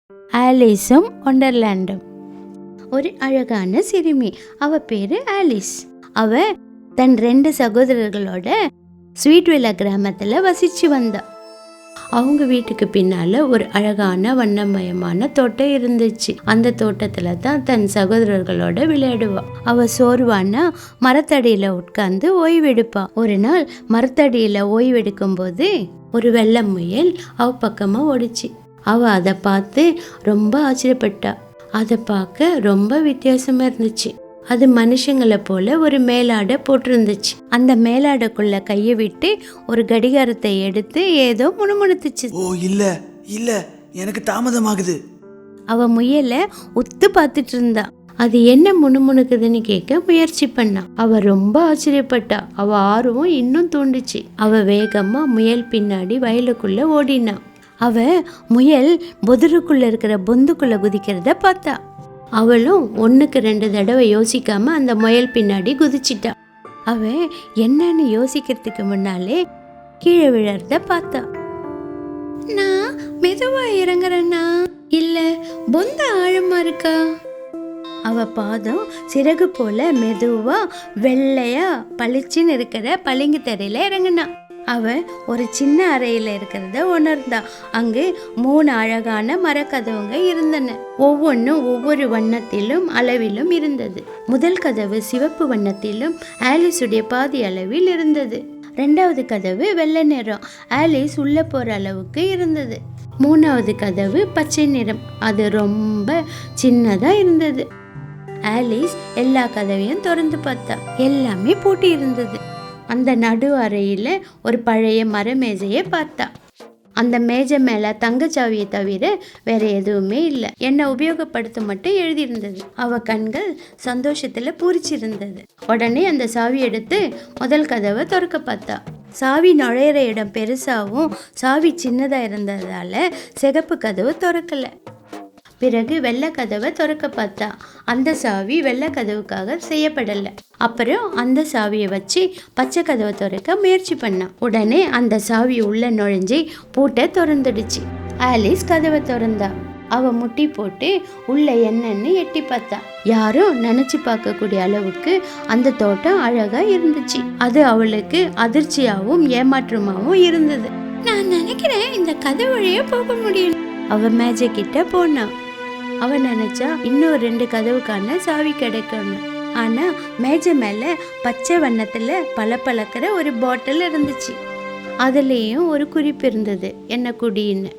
ஆலிஸும் ஒண்டர்லாண்டும். ஒரு அழகான சிறுமி, அவ பேரு ஆலிஸ். அவ தன் 2 சகோதரர்களோட ஸ்வீட்வில்லா கிராமத்துல வசிச்சு வந்தா. அவங்க வீட்டுக்கு பின்னால ஒரு அழகான வண்ணமயமான தோட்டம் இருந்துச்சு. அந்த தோட்டத்துல தான் தன் சகோதரர்களோட விளையாடுவா. அவ சோர்வானா மரத்தடியில உட்கார்ந்து ஓய்வெடுப்பா. ஒரு நாள் மரத்தடியில ஓய்வெடுக்கும் போது ஒரு வெள்ளை முயல் அவ பக்கமா ஓடிச்சு. அவ அதை பார்த்து ரொம்ப ஆச்சரியப்பட்டா. அதை பார்க்க ரொம்ப வித்தியாசமா இருந்துச்சு. அது மனுஷங்களை போல ஒரு மேலாடை போட்டிருந்துச்சு. அந்த மேலாடைக்குள்ள கையை விட்டு ஒரு கடிகாரத்தை எடுத்து ஏதோ முணுமுணுத்துச்சு. ஓ இல்ல இல்ல, எனக்கு தாமதமாகுது. அவ முயலை உத்து பார்த்துட்டு இருந்தா. அது என்ன முணுமுணுக்குதுன்னு கேட்க முயற்சி பண்ணா. அவ ரொம்ப ஆச்சரியப்பட்டா. அவ ஆர்வம் இன்னும் தூண்டுச்சு. அவ வேகமா முயல் பின்னாடி வயலுக்குள்ள ஓடினா. அவ முயல் பொதுருக்குள்ள இருக்கிற பொந்துக்குள்ள குதிக்கிறத பார்த்தா. அவளும் 1க்கு 2 தடவை யோசிக்காம அந்த முயல் பின்னாடி குதிச்சிட்டா. அவ என்னன்னு யோசிக்கிறதுக்கு முன்னாலே கீழே விழறத பார்த்தா. நான் மெதுவா இறங்குறேன்னா இல்ல பொந்த ஆழமா இருக்கா? அவ பாதம் சிறகு போல மெதுவா வெள்ளையா பளிச்சுன்னு இருக்கிற பளிங்கு தரையில இறங்குனா. அவ ஒரு சின்ன அறையில இருக்கிறத உணர்ந்தா. அங்கு 3 அழகான மரக்கதவுங்க இருந்தன. ஒவ்வொன்றும் ஒவ்வொரு வண்ணத்திலும் அளவிலும் இருந்தது. முதல் கதவு சிவப்பு வண்ணத்திலும் ஆலிஸுடைய பாதி அளவில் இருந்தது. 2வது கதவு வெள்ளை நிறம், ஆலிஸ் உள்ள போற அளவுக்கு இருந்தது. 3வது கதவு பச்சை நிறம், அது ரொம்ப சின்னதா இருந்தது. ஆலிஸ் எல்லா கதவையும் திறந்து பார்த்தா. எல்லாமே பூட்டி இருந்தது. அந்த நடு அறையில ஒரு பழைய மர மேஜையை பார்த்தா. அந்த மேஜை மேல தங்கச்சாவியை தவிர வேற எதுவுமே இல்லை. என்னை உபயோகப்படுத்த மட்டும் எழுதியிருந்தது. அவ கண்கள் சந்தோஷத்துல பூரிச்சிருந்தது. உடனே அந்த சாவி எடுத்து முதல் கதவை திறக்க பார்த்தா. சாவி நுழையிற இடம் பெருசாவும் சாவி சின்னதா இருந்ததால சிகப்பு கதவு திறக்கல. பிறகு வெள்ளை கதவை திறக்க பார்த்தா. அந்த சாவி வெள்ளை கதவுக்காக செய்யப்படலை. அப்புறம் அந்த சாவியை வச்சு பச்சை கதவை திறக்க முயற்சி பண்ணா. உடனே அந்த சாவி உள்ள நுழைஞ்சி பூட்டை திறந்துடுச்சு. ஆலிஸ் கதவை திறந்தா. அவ முட்டி போட்டு உள்ள என்னன்னு எட்டி பார்த்தா. யாரும் நினைச்சு பார்க்கக்கூடிய அளவுக்கு அந்த தோட்டம் அழகா இருந்துச்சு. அது அவளுக்கு அதிர்ச்சியாவும் ஏமாற்றமாவும் இருந்தது. நான் நினைக்கிறேன் இந்த கதவு வழியே போக முடியும். அவ மேஜை கிட்ட போனா. அவ நினைச்சா இன்னும் 2 கதவுக்கான சாவி கிடைக்கணும். ஆனா மேஜை மேல பச்சை வண்ணத்துல பளபளக்கிற ஒரு பாட்டில் இருந்துச்சு. அதுலேயும் ஒரு குறிப்பு இருந்தது, என்ன குடின்னு.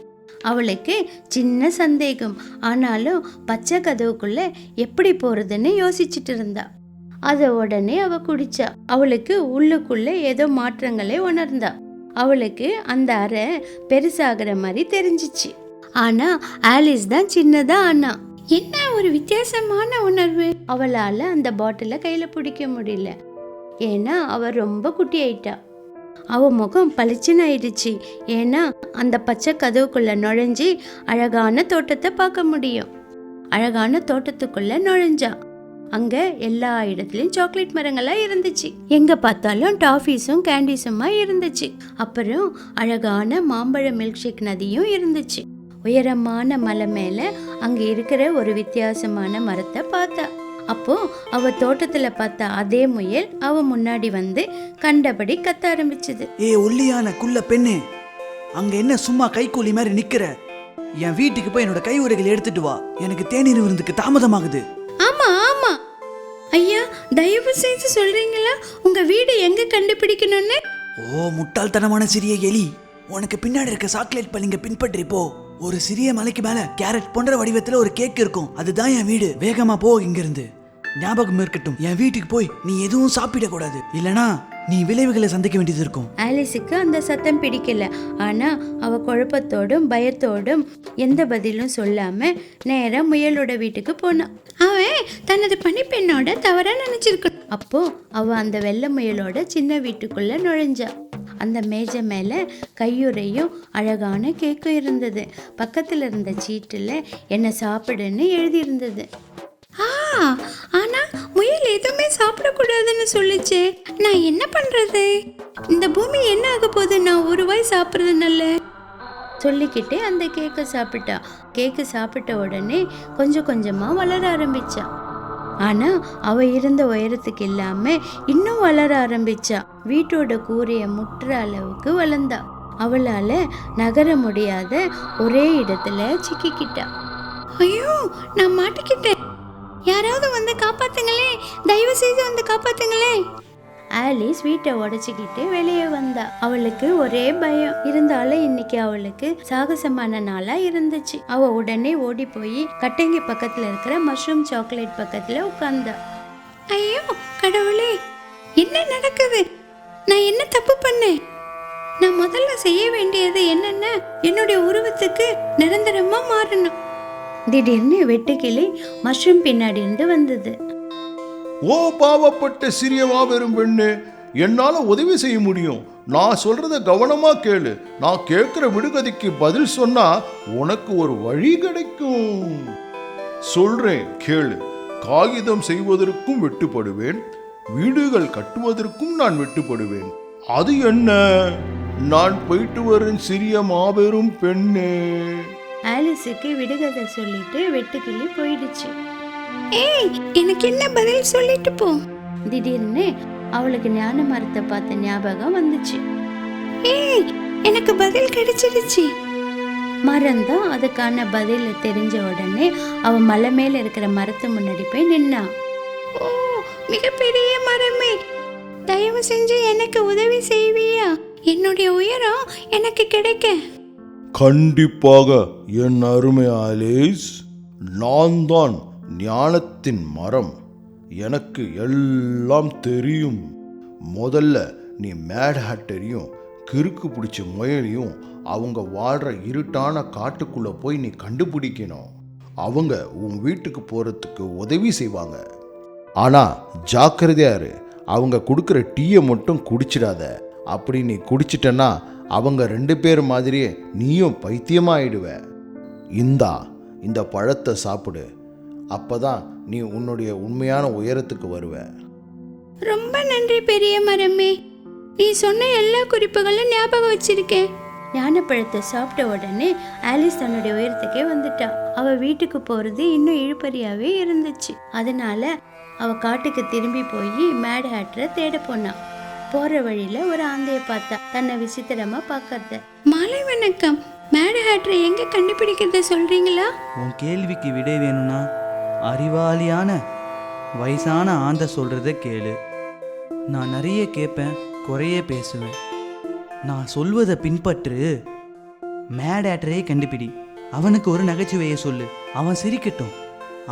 அவளுக்கு சின்ன சந்தேகம். ஆனாலும் பச்சை கதவுக்குள்ள எப்படி போறதுன்னு யோசிச்சுட்டு இருந்தா. அத உடனே அவ குடிச்சா. அவளுக்கு உள்ளுக்குள்ள ஏதோ மாற்றங்களை உணர்ந்தா. அவளுக்கு அந்த அறை பெருசாகிற மாதிரி தெரிஞ்சிச்சு. ஆனா ஆலிஸ் தான் சின்னதா ஆனா. என்ன ஒரு வித்தியாசமான உணர்வு. அவளால அந்த பாட்டில கையில பிடிக்க முடியல. ஏன்னா அவ ரொம்ப குட்டி ஆயிட்டா. அவ முகம் பளிச்சுன்னு ஆயிடுச்சு. ஏன்னா அந்த பச்சை கதவுக்குள்ள நுழைஞ்சி அழகான தோட்டத்தை பார்க்க முடியும். அழகான தோட்டத்துக்குள்ள நுழைஞ்சா. அங்க எல்லா இடத்துலயும் சாக்லேட் மரங்களா இருந்துச்சு. எங்க பார்த்தாலும் டாஃபீஸும் கேண்டீஸுமா இருந்துச்சு. அப்புறம் அழகான மாம்பழ மில்க் ஷேக் நதியும் இருந்துச்சு. உயரமான மலை மேல அங்க இருக்கிற ஒரு வித்தியாசமான மரத்தை பார்த்தா. அப்போ அவ தோட்டத்துல பார்த்த அதே முயல் அவ முன்னாடி வந்து கண்டபடி கத்த ஆரம்பிச்சது. ஏ ஒல்லியான குள்ள பெண்ணே, அங்க என்ன சும்மா கைக்கூலி மாதிரி நிக்கிற? என் வீட்டுக்கு போய் என்னோட கை உரைகளை எடுத்துட்டு வா. எனக்கு தேநீர் விருந்துக்கு தாமதமாகுது. ஆமா ஆமா ஐயா, தயவு செய்து சொல்றீங்களா உங்க வீடு எங்க கண்டுபிடிக்கணும்னு? ஓ முட்டாள்தனமான சிறிய எலி, உனக்கு பின்னாடி இருக்க சாக்லேட் பள்ளிங்க பின்பற்றி போ. ஒரு சிறிய மலைக்கு மேல கேரட் போன்ற வடிவத்துல ஒரு கேக் இருக்கும். அதுதான் என் வீடு. வேகமா போ இங்க இருந்து. ஞாபகம் இருக்கட்டும், என் வீட்டுக்கு போய் நீ எதுவும் சாப்பிடக்கூடாது. இல்லனா நீ விளைவுகளை சந்திக்க வேண்டியது இருக்கும். ஆலிஸுக்கு அந்த சத்தம் பிடிக்கல. ஆனா அவ குழப்பத்தோடும் பயத்தோடும் எந்த பதிலும் சொல்லாம நேரா முயலோட வீட்டுக்கு போனா. அவன் தனது பணிப்பெண்ணோட தவறா நினைச்சிருக்கணும். அப்போ அவ அந்த வெள்ளை முயலோட சின்ன வீட்டுக்குள்ள நுழைஞ்சா. அந்த மேஜை மேல கையுறையும் அழகான கேக்கும் இருந்தது. பக்கத்துல இருந்த சீட்டுல என்ன சாப்பிடுன்னு எழுதி இருந்தது. ஆனா முயல் எதுவுமே சாப்பிடக்கூடாதுன்னு சொல்லிச்சு. நான் என்ன பண்றது? இந்த பூமி என்ன ஆக போகுது? நான் ஒரு வாய் சாப்பிட்றது நல்ல. சொல்லிக்கிட்டே அந்த கேக்கை சாப்பிட்டா. கேக்கு சாப்பிட்ட உடனே கொஞ்சம் கொஞ்சமா வளர ஆரம்பிச்சா. ஆனா அவ இருந்த உயரத்துக்கு இல்லாம இன்னும் வளர ஆரம்பிச்சா. வீட்டோட கூரைய முட்டுற அளவுக்கு வளர்ந்தா. அவளால நகர முடியாத ஒரே இடத்துல சிக்கிக்கிட்டா. ஐயோ, நான் மாட்டிக்கிட்டேன், யாராவது வந்து காப்பாத்துங்களே, தயவு செய்து வந்து காப்பாத்துங்களே. ஆலிஸ் வீட்டை உடைச்சிக்கிட்டு வெளியே வந்தா. அவளுக்கு ஒரே பயம் இருந்தாலும் இன்னைக்கு அவளுக்கு சாகசமான நாளா இருந்துச்சு. அவ உடனே ஓடி போய் கட்டைங்க பக்கத்துல இருக்கிற மஷ்ரூம் சாக்லேட் பக்கத்துல உட்கார்ந்தா. ஐயோ கடவுளே, என்ன நடக்குது? நான் என்ன தப்பு பண்ணேன்? நான் முதல்ல செய்ய வேண்டியது என்னன்னா, என்னுடைய உருவத்துக்கு நிரந்தரமா மாறணும். திடீர்னு வெட்டுக்கிளி மஷ்ரூம் பின்னாடி இருந்து வந்தது. ஓ பாவப்பட்ட சிறிய மாபெரும் பெண்ணே, என்னால உதவி செய்ய முடியும். நான் சொல்றத கவனமா கேளு. நான் கேட்கிற விடுகதைக்கு பதில் சொன்னா உனக்கு ஒரு வழி கிடைக்கும். சொல்றேன் கேளு. காகிதம் செய்வதற்கும் வெட்டுப்படுவேன், வீடுகள் கட்டுவதற்கும் நான் வெட்டுப்படுவேன். அது என்ன? நான் போயிட்டு வரேன் சிறிய மாபெரும் பெண்ணே. ஆலிஸுக்கு விடுகதை சொல்லிட்டு வெட்டுக்கிளி போயிடுச்சு. ஏய், எனக்கு என்ன பதில் சொல்லிட்டு போ. திடீர்னு அவளுக்கு ஞான மரத்தை பார்த்த ஞாபகம் வந்துச்சு. ஏய், எனக்கு பதில் கிடைச்சிடுச்சு. மரம் தான் அதுக்கான பதில் தெரிஞ்ச உடனே அவ மலை மேல இருக்கிற மரத்து முன்னாடி போய் நின்னா. ஓ, மிகப்பெரிய மரமே, தயவு செஞ்சு எனக்கு உதவி செய்வியா? என்னுடைய உயரம் எனக்கு கிடைக்க. கண்டிப்பாக என் அருமை ஆலிஸ், நான் தான் ஞானத்தின் மரம். எனக்கு எல்லாம் தெரியும். முதல்ல நீ மேட் ஹாட்டரையும் கிறுக்கு பிடிச்ச முயலையும் அவங்க வாழ்கிற இருட்டான காட்டுக்குள்ளே போய் நீ கண்டுபிடிக்கணும். அவங்க உன் வீட்டுக்கு போகிறதுக்கு உதவி செய்வாங்க. ஆனால் ஜாக்கிரதையாரு, அவங்க கொடுக்குற டீயை மட்டும் குடிச்சிடாத. அப்படி நீ குடிச்சிட்டன்னா அவங்க 2 பேர் மாதிரியே நீயும் பைத்தியமாயிடுவ. இந்த பழத்தை சாப்பிடு. அப்பதான் நீ உன்னுடைய உண்மையான உயரத்துக்கு வருவ. ரொம்ப நன்றி பெரிய மரமே, நீ சொன்ன எல்லா குறிப்புகளும் ஞாபகம் வச்சிருக்கேன். ஞானப்பழத்தை சாப்பிட்ட உடனே ஆலிஸ் தன்னுடைய உயரத்துக்கே வந்துட்டா. அவ வீட்டுக்கு போறது இன்னும் இழுபறியாவே இருந்துச்சு. அதனால அவ காட்டுக்கு திரும்பி போய் மேட் ஹாட்டரை தேட போனா. போற வழியில ஒரு ஆந்தைய பார்த்தா, தன்னை விசித்திரமா பார்க்கறத. மாலை வணக்கம், மேட் ஹாட்டரை எங்க கண்டுபிடிக்கிறத சொல்றீங்களா? உன் கேள்விக்கு விடை வேணும்னா அறிவாளியான வயசான ஆந்தை சொல்றத கேளு. நான் நிறைய கேட்பேன், குறைய பேசுவேன். நான் சொல்வதை பின்பற்று. மேட் ஹாட்டரையே கண்டுபிடி. அவனுக்கு ஒரு நகைச்சுவையை சொல்லு, அவன் சிரிக்கட்டும்.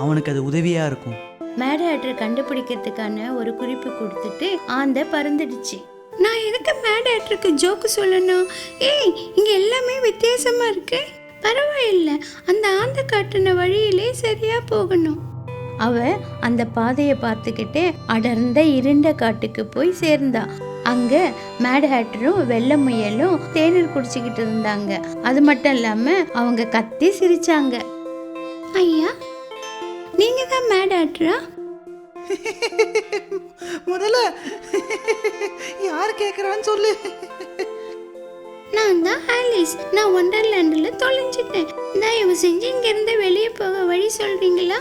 அவனுக்கு அது உதவியா இருக்கும். மேட் ஹாட்டர் கண்டுபிடிக்கிறதுக்கான ஒரு குறிப்பு கொடுத்துட்டு ஆந்தை பறந்துடுச்சு. நான் எதுக்கு மேட் ஹாட்டருக்கு ஜோக்கு சொல்லணும்? ஏய், இங்க எல்லாமே வித்தியாசமா இருக்கு. பரவாயில்ல, அந்த ஆந்தை காட்டின வழியிலே சரியா போகணும். அவ அந்த பாதையை பார்த்துக்கிட்டே அடர்ந்த இருண்ட காட்டுக்கு போய் சேர்ந்தா. அங்க மேட் ஹாட்டரும் வெள்ளை முயலும் தேநீர் குடிச்சுக்கிட்டு இருந்தாங்க. அது மட்டும் இல்லாம அவங்க கத்தி சிரிச்சாங்க. ஐயா, நீங்க தான் மேட் ஹாட்டரா? முதல்ல யார் கேக்குறான்னு சொல்லு. நான் தான் ஆலிஸ். நான் ஒண்டர்லேண்ட்ல தொலைஞ்சிட்டேன். தயவு செஞ்சு இங்க இருந்து வெளியே போக வழி சொல்றீங்களா?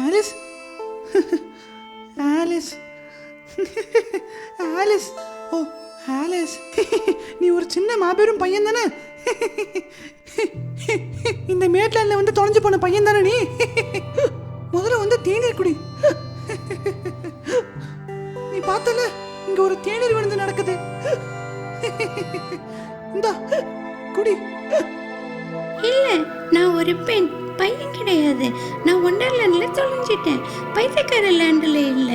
ஆலிஸ், ஆலிஸ், ஆலிஸ், ஓ ஆலிஸ், நீ ஒரு சின்ன மாபெரும் பையன் தானே? இந்த மேட்லாண்ட்ல வந்து தொலைஞ்சு போன பையன் தானே நீ? முதல்ல வந்து தேநீர் குடி. நீ பார்த்தல, இங்க ஒரு தேநீர் விருந்து நடக்குது. இந்தா குடி. இல்ல, நான் ஒரு பெண், பையன் கிடையாது. நான் ஒண்டர்லேண்ட்ல தொலைஞ்சிட்டேன், பைத்தியக்கார லேண்ட்ல இல்ல.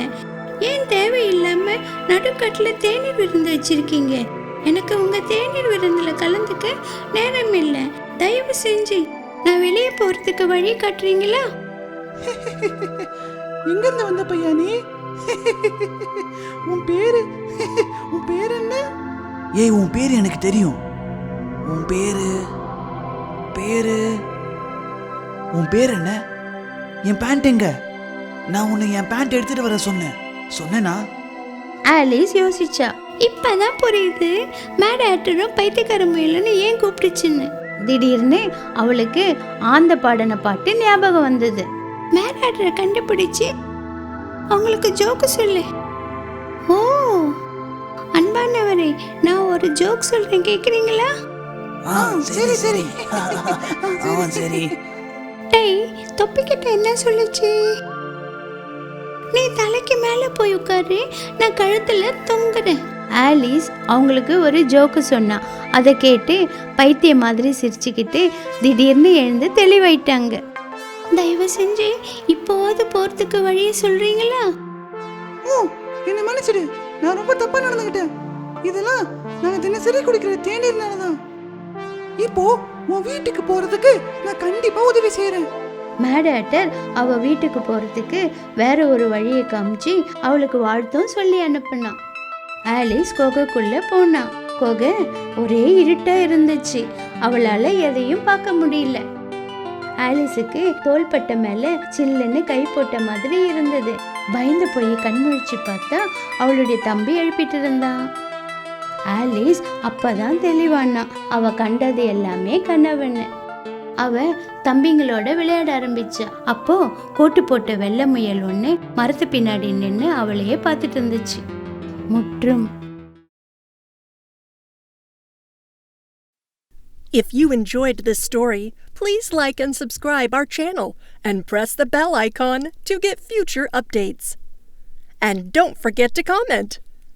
ஏன் தேவையில்லாம நடுக்கட்டுல தேநீர் விருந்து வச்சிருக்கீங்க? எனக்கு உங்க தேநீர் விருந்துல கலந்துக்க நேரம் இல்லை. தயவு செஞ்சு நான் வெளியே போறதுக்கு வழி காட்டுறீங்களா? எங்க இருந்து வந்த பையா நீ? உன் பேரு என்ன? ஏய், உன் பேரு எனக்கு தெரியும். உன் பேரு உன் பேர் என்ன? என் பேண்ட் எங்க? நான் உன்னை என் பேண்ட் எடுத்துட்டு வர சொன்னேனா? ஆலிஸ் யோசிச்சா. இப்பதான் புரியுது மேட் ஆக்டரும் பைத்தியக்கார முயலுன்னு ஏன் கூப்பிட்டுச்சுன்னு. திடீர்னு அவளுக்கு ஆந்த பாடின பாட்டு ஞாபகம் வந்தது. மேட் ஆக்டரை கண்டுபிடிச்சு அவங்களுக்கு ஜோக்கு சொல்லு. ஓ அன்பானவரே, நான் ஒரு ஜோக் சொல்றேன், கேக்குறீங்களா? சரி சரி சரி. டேய், தொப்பிக்கிட்ட என்ன சொல்லுச்சு? நீ தலைக்கு மேல போய் உட்காரு, நான் கழுத்துல தொங்குறேன். ஆலிஸ் அவங்களுக்கு ஒரு ஜோக்கு சொன்னா. அதை கேட்டு பைத்திய மாதிரி சிரிச்சுக்கிட்டு திடீர்னு எழுந்து தெளிவாயிட்டாங்க. தயவு செஞ்சு இப்போது போறதுக்கு வழியை சொல்றீங்களா? என்ன மன்னிச்சிடு, நான் ரொம்ப தப்பா நடந்துக்கிட்டேன். இதெல்லாம் நான் தினசரி குடிக்கிற தேநீர்னாலதான். இப்போ உன் வீட்டுக்கு போறதுக்கு நான் கண்டிப்பா உதவி செய்யறேன். மேட் ஆக்டர் அவ வீட்டுக்கு போறதுக்கு வேற ஒரு வழியை காமிச்சு அவளுக்கு வாழ்த்தும் சொல்லி அனுப்புனான். ஆலிஸ் குகைக்குள்ள போனா. குகை ஒரே இருட்டா இருந்துச்சு. அவளால எதையும் பார்க்க முடியல. ஆலிஸுக்கு தோள்பட்ட மேல சில்லுன்னு கை போட்ட மாதிரி இருந்தது. பயந்து போய் கண்முழிச்சு பார்த்தா அவளுடைய தம்பி எழுப்பிட்டு இருந்தான். ஆலிஸ் அப்பதான் தெளிவானா. அவ கண்டது எல்லாமே கனவுன்னு. அவ தம்பிங்களோட விளையாட ஆரம்பிச்சா. அப்போ கோட்டு போட்ட வெள்ளை முயல் ஒண்ணு மரத்து பின்னாடி நின்று அவளையே பார்த்துட்டு இருந்துச்சு. முற்றும். If you enjoyed this story, please like and subscribe our channel and press the bell icon to get future updates. And don't forget to comment.